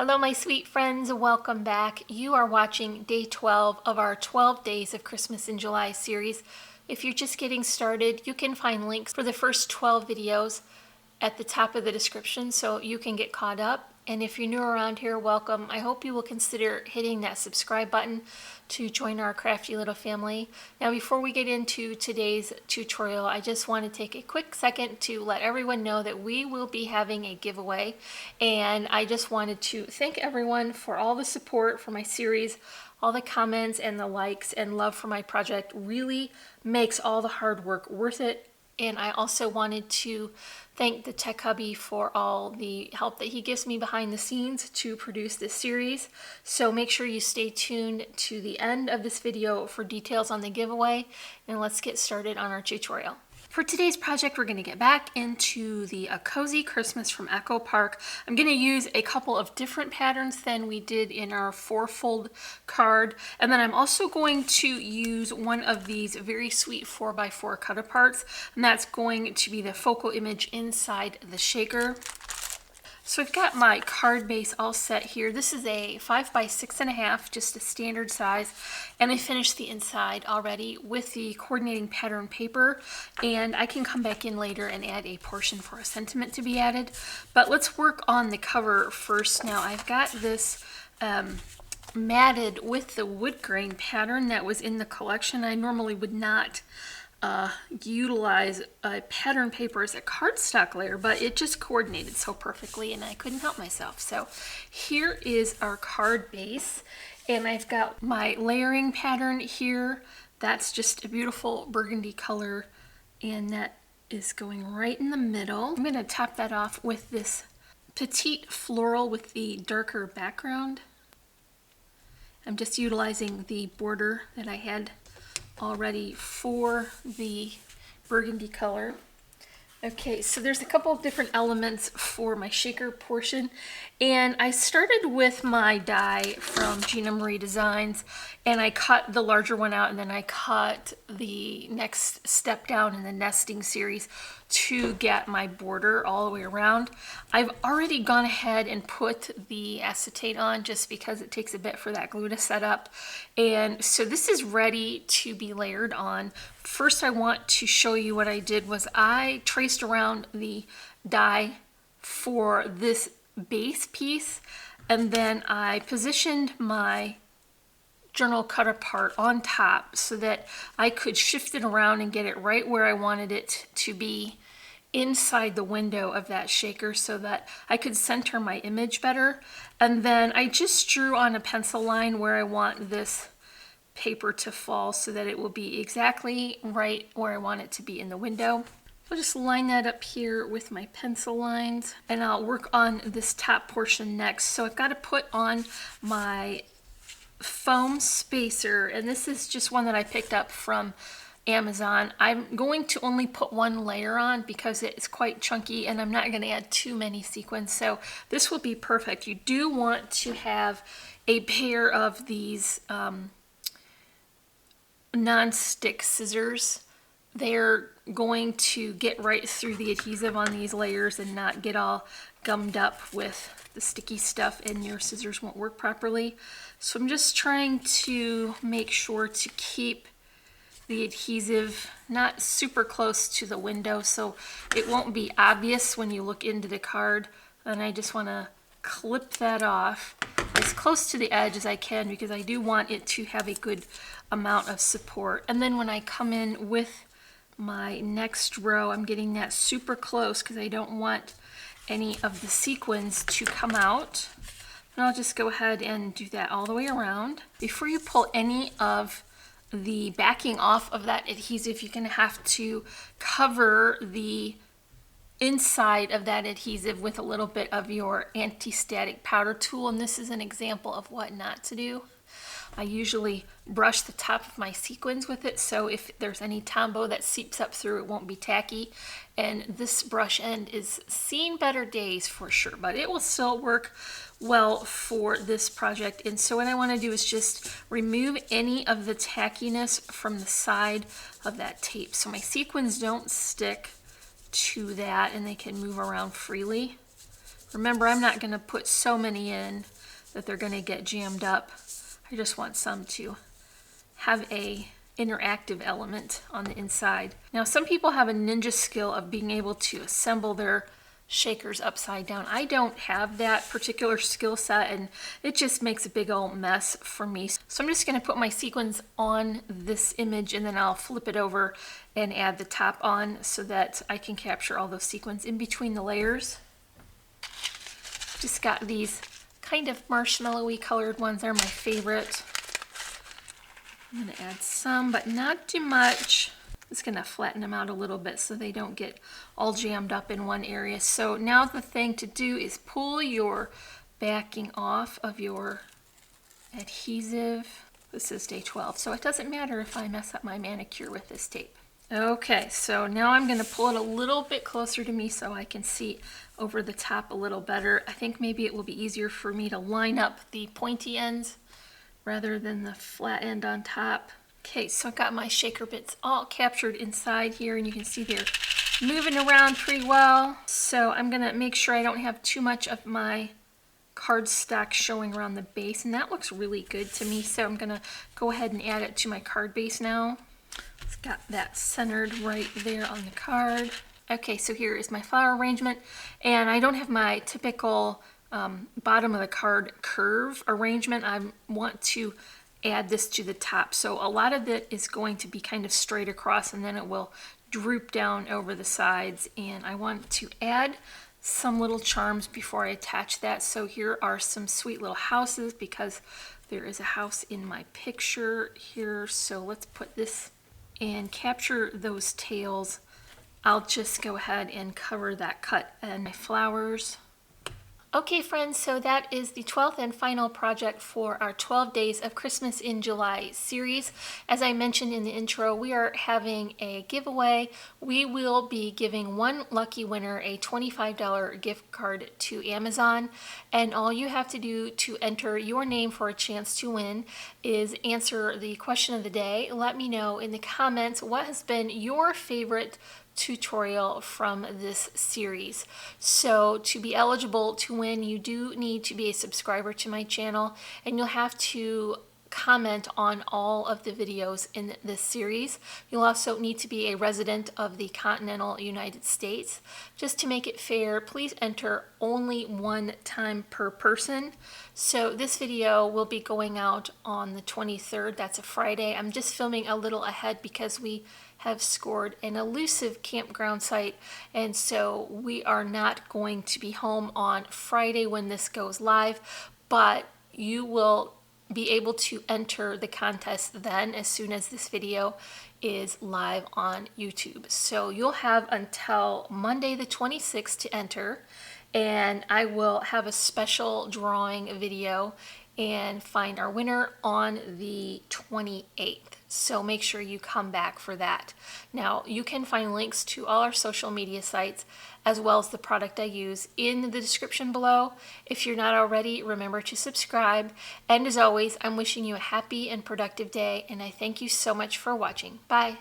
Hello, my sweet friends. Welcome back. You are watching day 12 of our 12 Days of Christmas in July series. If you're just getting started, you can find links for the first 12 videos at the top of the description so you can get caught up. And if you're new around here, welcome. I hope you will consider hitting that subscribe button to join our crafty little family. Now, before we get into today's tutorial, I just want to take a quick second to let everyone know that we will be having a giveaway. And I just wanted to thank everyone for all the support for my series. All the comments and the likes and love for my project really makes all the hard work worth it. And I also wanted to thank the Tech Hubby for all the help that he gives me behind the scenes to produce this series. So make sure you stay tuned to the end of this video for details on the giveaway, and let's get started on our tutorial. For today's project, we're going to get back into the A Cozy Christmas from Echo Park. I'm going to use a couple of different patterns than we did in our 4-fold card. And then I'm also going to use one of these very sweet 4x4 cut aparts. And that's going to be the focal image inside the shaker. So I've got my card base all set here. This is a 5x6.5, just a standard size. And I finished the inside already with the coordinating pattern paper. And I can come back in later and add a portion for a sentiment to be added. But let's work on the cover first. Now I've got this matted with the wood grain pattern that was in the collection. I normally would not utilize a pattern paper as a cardstock layer, but it just coordinated so perfectly and I couldn't help myself. So here is our card base, and I've got my layering pattern here. That's just a beautiful burgundy color, and that is going right in the middle. I'm going to top that off with this petite floral with the darker background. I'm just utilizing the border that I had already for the burgundy color. Okay, so there's a couple of different elements for my shaker portion, and I started with my die from Gina Marie Designs, and I cut the larger one out, and then I cut the next step down in the nesting series to get my border all the way around. I've already gone ahead and put the acetate on just because it takes a bit for that glue to set up, and so this is ready to be layered on. First, I want to show you what I did was I traced around the die for this base piece, and then I positioned my journal cut apart on top so that I could shift it around and get it right where I wanted it to be inside the window of that shaker so that I could center my image better. And then I just drew on a pencil line where I want this paper to fall so that it will be exactly right where I want it to be in the window. I'll just line that up here with my pencil lines, and I'll work on this top portion next. So I've got to put on my foam spacer, and this is just one that I picked up from Amazon. I'm going to only put one layer on because it's quite chunky and I'm not going to add too many sequins, so this will be perfect. You do want to have a pair of these non-stick scissors. They're going to get right through the adhesive on these layers and not get all gummed up with the sticky stuff, and your scissors won't work properly. So I'm just trying to make sure to keep the adhesive not super close to the window so it won't be obvious when you look into the card. And I just want to clip that off as close to the edge as I can because I do want it to have a good amount of support. And then when I come in with my next row, I'm getting that super close because I don't want any of the sequins to come out. And I'll just go ahead and do that all the way around. Before you pull any of the backing off of that adhesive, you're going to have to cover the inside of that adhesive with a little bit of your anti-static powder tool, and this is an example of what not to do. I usually brush the top of my sequins with it, so if there's any Tombow that seeps up through, it won't be tacky. And this brush end is seen better days for sure, but it will still work well for this project. And so what I want to do is just remove any of the tackiness from the side of that tape so my sequins don't stick to that and they can move around freely. Remember, I'm not going to put so many in that they're going to get jammed up. I just want some to have a interactive element on the inside. Now, some people have a ninja skill of being able to assemble their shakers upside down. I don't have that particular skill set, and it just makes a big old mess for me. So I'm just going to put my sequins on this image, and then I'll flip it over and add the top on so that I can capture all those sequins in between the layers. Just got these kind of marshmallowy colored ones. They're my favorite. I'm going to add some, but not too much. It's going to flatten them out a little bit so they don't get all jammed up in one area. So now the thing to do is pull your backing off of your adhesive. This is day 12, so it doesn't matter if I mess up my manicure with this tape. Okay, so now I'm going to pull it a little bit closer to me so I can see over the top a little better. I think maybe it will be easier for me to line up the pointy ends rather than the flat end on top. Okay, so I've got my shaker bits all captured inside here, and you can see they're moving around pretty well. So I'm gonna make sure I don't have too much of my cardstock showing around the base, and that looks really good to me. So I'm gonna go ahead and add it to my card base now. It's got that centered right there on the card. Okay, so here is my flower arrangement, and I don't have my typical bottom of the card curve arrangement. I want to add this to the top. So a lot of it is going to be kind of straight across, and then it will droop down over the sides. And I want to add some little charms before I attach that. So here are some sweet little houses because there is a house in my picture here. So let's put this and capture those tails. I'll just go ahead and cover that cut and my flowers. Okay friends, so that is the 12th and final project for our 12 Days of Christmas in July series. As I mentioned in the intro, we are having a giveaway. We will be giving one lucky winner a $25 gift card to Amazon, and all you have to do to enter your name for a chance to win is answer the question of the day. Let me know in the comments what has been your favorite tutorial from this series. So to be eligible to win, you do need to be a subscriber to my channel, and you'll have to comment on all of the videos in this series. You'll also need to be a resident of the continental United States. Just to make it fair, please enter only one time per person. So this video will be going out on the 23rd. That's a Friday. I'm just filming a little ahead because we have scored an elusive campground site, and so we are not going to be home on Friday when this goes live, but you will be able to enter the contest then as soon as this video is live on YouTube. So you'll have until Monday the 26th to enter, and I will have a special drawing video and find our winner on the 28th. So make sure you come back for that. Now, you can find links to all our social media sites as well as the product I use in the description below. If you're not already, remember to subscribe. And as always, I'm wishing you a happy and productive day, and I thank you so much for watching. Bye.